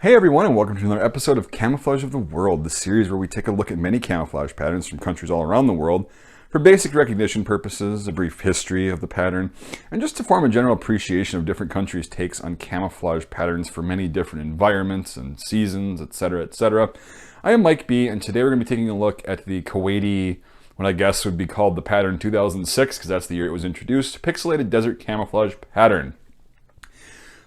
Hey everyone, and welcome to another episode of Camouflage of the World, the series where we take a look at many camouflage patterns from countries all around the world for basic recognition purposes, a brief history of the pattern, and just to form a general appreciation of different countries' takes on camouflage patterns for many different environments and seasons, etc., etc. I am Mike B, and today we're going to be taking a look at the Kuwaiti, what I guess would be called the pattern 2006, because that's the year it was introduced, pixelated desert camouflage pattern.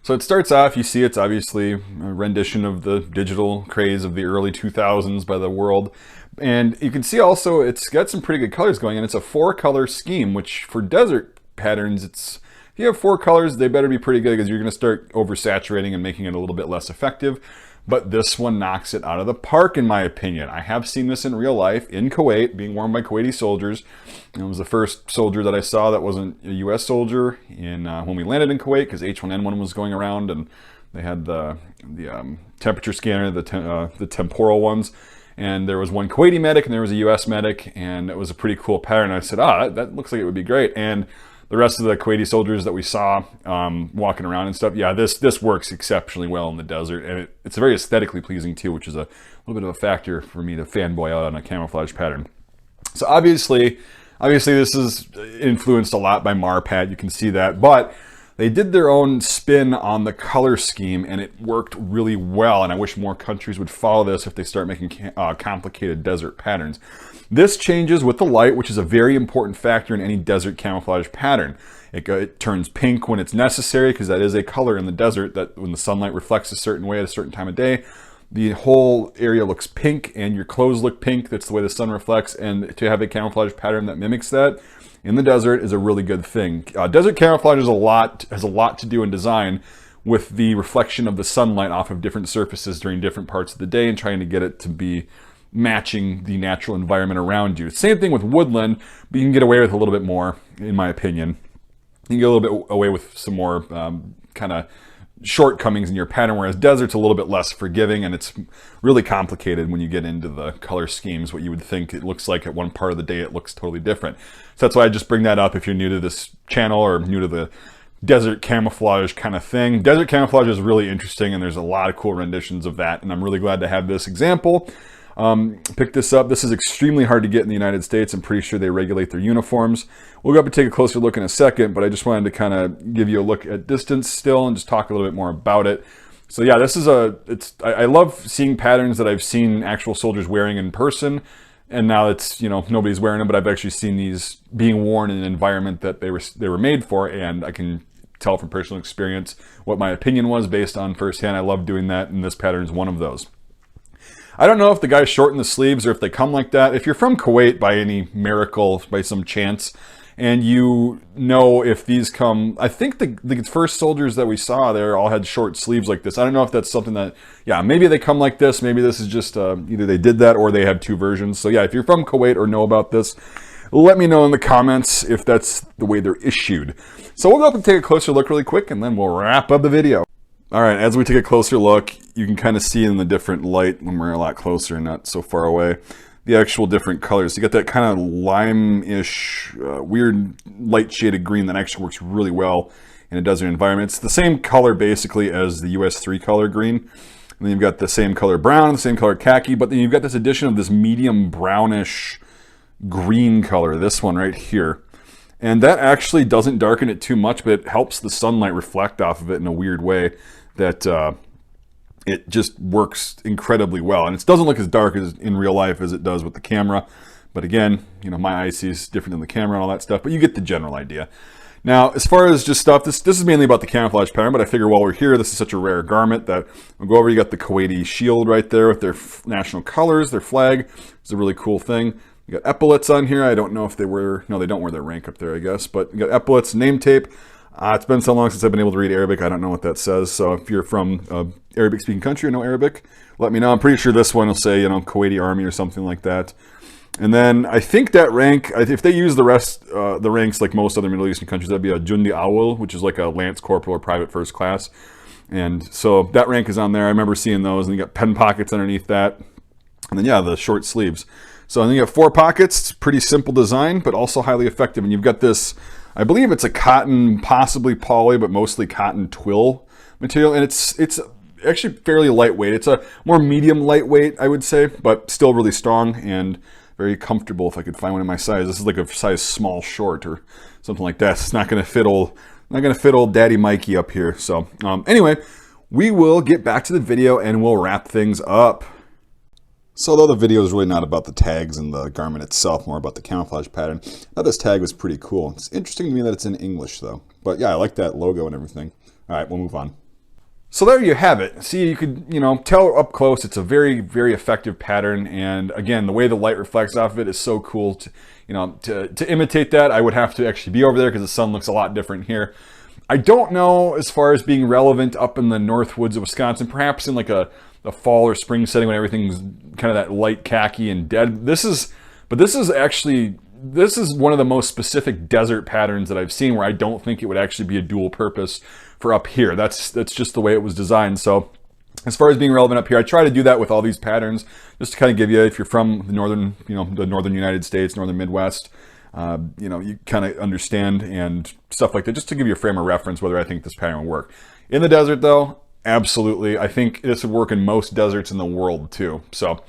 So it starts off, you see it's obviously a rendition of the digital craze of the early 2000s by the world. And you can see also it's got some pretty good colors going, and it's a 4-color scheme, which for desert patterns, if you have 4 colors, they better be pretty good because you're going to start oversaturating and making it a little bit less effective. But this one knocks it out of the park, in my opinion. I have seen this in real life in Kuwait, being worn by Kuwaiti soldiers. It was the first soldier that I saw that wasn't a U.S. soldier when we landed in Kuwait, because H1N1 was going around, and they had the temperature scanner, the temporal ones. And there was one Kuwaiti medic, and there was a U.S. medic, and it was a pretty cool pattern. I said, that looks like it would be great. And the rest of the Kuwaiti soldiers that we saw walking around and stuff, yeah, this works exceptionally well in the desert, and it's very aesthetically pleasing too, which is a little bit of a factor for me to fanboy out on a camouflage pattern. So obviously this is influenced a lot by Marpat, you can see that, but they did their own spin on the color scheme, and it worked really well, and I wish more countries would follow this if they start making complicated desert patterns. This changes with the light, which is a very important factor in any desert camouflage pattern. It turns pink when it's necessary, because that is a color in the desert that when the sunlight reflects a certain way at a certain time of day, the whole area looks pink and your clothes look pink. That's the way the sun reflects, and to have a camouflage pattern that mimics that in the desert is a really good thing. Desert camouflage has a lot to do in design with the reflection of the sunlight off of different surfaces during different parts of the day and trying to get it to be matching the natural environment around you. Same thing with woodland, but you can get away with a little bit more, in my opinion. You can get a little bit away with some more kind of shortcomings in your pattern, whereas desert's a little bit less forgiving, and it's really complicated when you get into the color schemes. What you would think it looks like at one part of the day, it looks totally different. So that's why I just bring that up if you're new to this channel or new to the desert camouflage kind of thing. Desert camouflage is really interesting, and there's a lot of cool renditions of that, and I'm really glad to have this example. Pick this up. This is extremely hard to get in the United States. I'm pretty sure they regulate their uniforms. We'll go up and take a closer look in a second, but I just wanted to kind of give you a look at distance still and just talk a little bit more about it. So yeah, this is I love seeing patterns that I've seen actual soldiers wearing in person, and now it's, nobody's wearing them, but I've actually seen these being worn in an environment that they were made for, and I can tell from personal experience what my opinion was based on firsthand. I love doing that, and this pattern is one of those. I don't know if the guys shorten the sleeves or if they come like that. If you're from Kuwait by any miracle, by some chance, and you know if these come, I think the first soldiers that we saw there all had short sleeves like this. I don't know if that's something that, yeah, maybe they come like this. Maybe this is just either they did that or they have two versions. So yeah, if you're from Kuwait or know about this, let me know in the comments if that's the way they're issued. So we'll go up and take a closer look really quick, and then we'll wrap up the video. All right, as we take a closer look, you can kind of see in the different light when we're a lot closer and not so far away, the actual different colors. You get that kind of lime-ish, weird light shaded green that actually works really well in a desert environment. It's the same color basically as the US 3 color green. And then you've got the same color brown, the same color khaki, but then you've got this addition of this medium brownish green color, this one right here. And that actually doesn't darken it too much, but it helps the sunlight reflect off of it in a weird way that it just works incredibly well. And it doesn't look as dark as in real life as it does with the camera. But again, my eyes is different than the camera and all that stuff, but you get the general idea. Now, as far as just stuff, this is mainly about the camouflage pattern, but I figure while we're here, this is such a rare garment that we'll go over. You got the Kuwaiti shield right there with their national colors, their flag. It's a really cool thing. You got epaulets on here. I don't know if they don't wear their rank up there, I guess, but you got epaulets, name tape. It's been so long since I've been able to read Arabic, I don't know what that says. So if you're from an Arabic-speaking country or know Arabic, let me know. I'm pretty sure this one will say, Kuwaiti Army or something like that. And then I think that rank, if they use the rest, the ranks like most other Middle Eastern countries, that'd be a Jundi Awal, which is like a Lance Corporal or Private First Class. And so that rank is on there. I remember seeing those, and you got pen pockets underneath that. And then, yeah, the short sleeves. So then you have 4 pockets. It's pretty simple design, but also highly effective. And you've got this, I believe it's a cotton, possibly poly, but mostly cotton twill material. And it's actually fairly lightweight. It's a more medium lightweight, I would say, but still really strong and very comfortable if I could find one in my size. This is like a size small short or something like that. It's not going to fit old Daddy Mikey up here. So anyway, we will get back to the video and we'll wrap things up. So although the video is really not about the tags and the garment itself, more about the camouflage pattern, I thought this tag was pretty cool. It's interesting to me that it's in English though. But yeah, I like that logo and everything. All right, we'll move on. So there you have it. See, you could, tell up close it's a very, very effective pattern. And again, the way the light reflects off of it is so cool. To imitate that, I would have to actually be over there because the sun looks a lot different here. I don't know as far as being relevant up in the north woods of Wisconsin, perhaps in like a fall or spring setting when everything's kind of that light khaki and dead. This is one of the most specific desert patterns that I've seen where I don't think it would actually be a dual purpose for up here. That's just the way it was designed. So as far as being relevant up here, I try to do that with all these patterns just to kind of give you, if you're from the northern, the northern United States, northern Midwest, you kind of understand and stuff like that, just to give you a frame of reference whether I think this pattern will work. In the desert though, absolutely. I think this would work in most deserts in the world too. So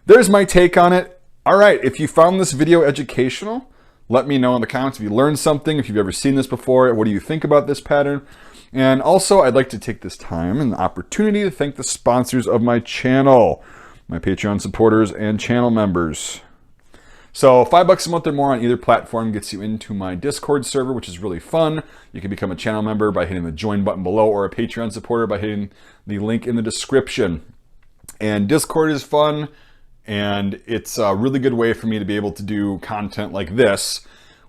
there's my take on it. All right, if you found this video educational, let me know in the comments if you learned something, if you've ever seen this before, what do you think about this pattern? And also, I'd like to take this time and the opportunity to thank the sponsors of my channel, my Patreon supporters and channel members. So $5 a month or more on either platform gets you into my Discord server, which is really fun. You can become a channel member by hitting the join button below, or a Patreon supporter by hitting the link in the description. And Discord is fun, and it's a really good way for me to be able to do content like this,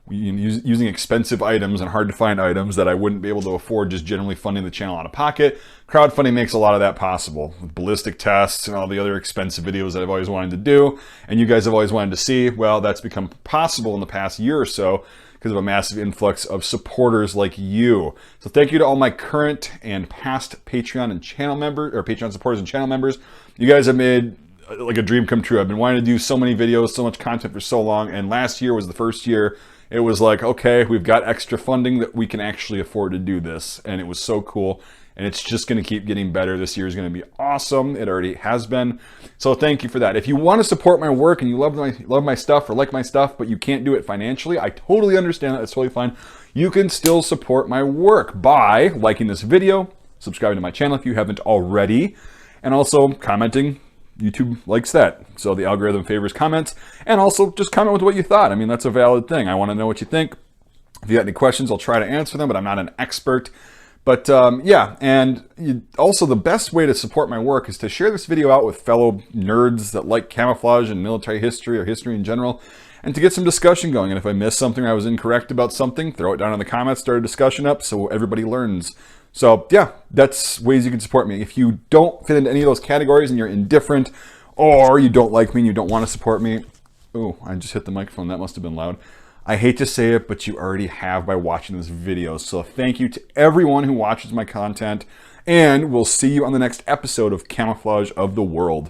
using expensive items and hard to find items that I wouldn't be able to afford just generally funding the channel out of pocket. Crowdfunding makes a lot of that possible, with ballistic tests and all the other expensive videos that I've always wanted to do and you guys have always wanted to see. Well, that's become possible in the past year or so because of a massive influx of supporters like you. So thank you to all my current and past Patreon and channel members, or Patreon supporters and channel members. You guys have made like a dream come true. I've been wanting to do so many videos, so much content for so long, and last year was the first year it was like, okay, we've got extra funding that we can actually afford to do this. And it was so cool. And it's just going to keep getting better. This year is going to be awesome. It already has been. So thank you for that. If you want to support my work and you love my stuff or like my stuff, but you can't do it financially, I totally understand that. It's totally fine. You can still support my work by liking this video, subscribing to my channel if you haven't already, and also commenting. YouTube likes that. So the algorithm favors comments, and also just comment with what you thought. I mean, that's a valid thing. I want to know what you think. If you got any questions, I'll try to answer them, but I'm not an expert. But yeah, and also the best way to support my work is to share this video out with fellow nerds that like camouflage and military history or history in general, and to get some discussion going. And if I missed something or I was incorrect about something, throw it down in the comments, start a discussion up so everybody learns. So yeah, that's ways you can support me. If you don't fit into any of those categories and you're indifferent, or you don't like me and you don't want to support me, oh, I just hit the microphone. That must have been loud. I hate to say it, but you already have by watching this video. So thank you to everyone who watches my content, and we'll see you on the next episode of Camouflage of the World.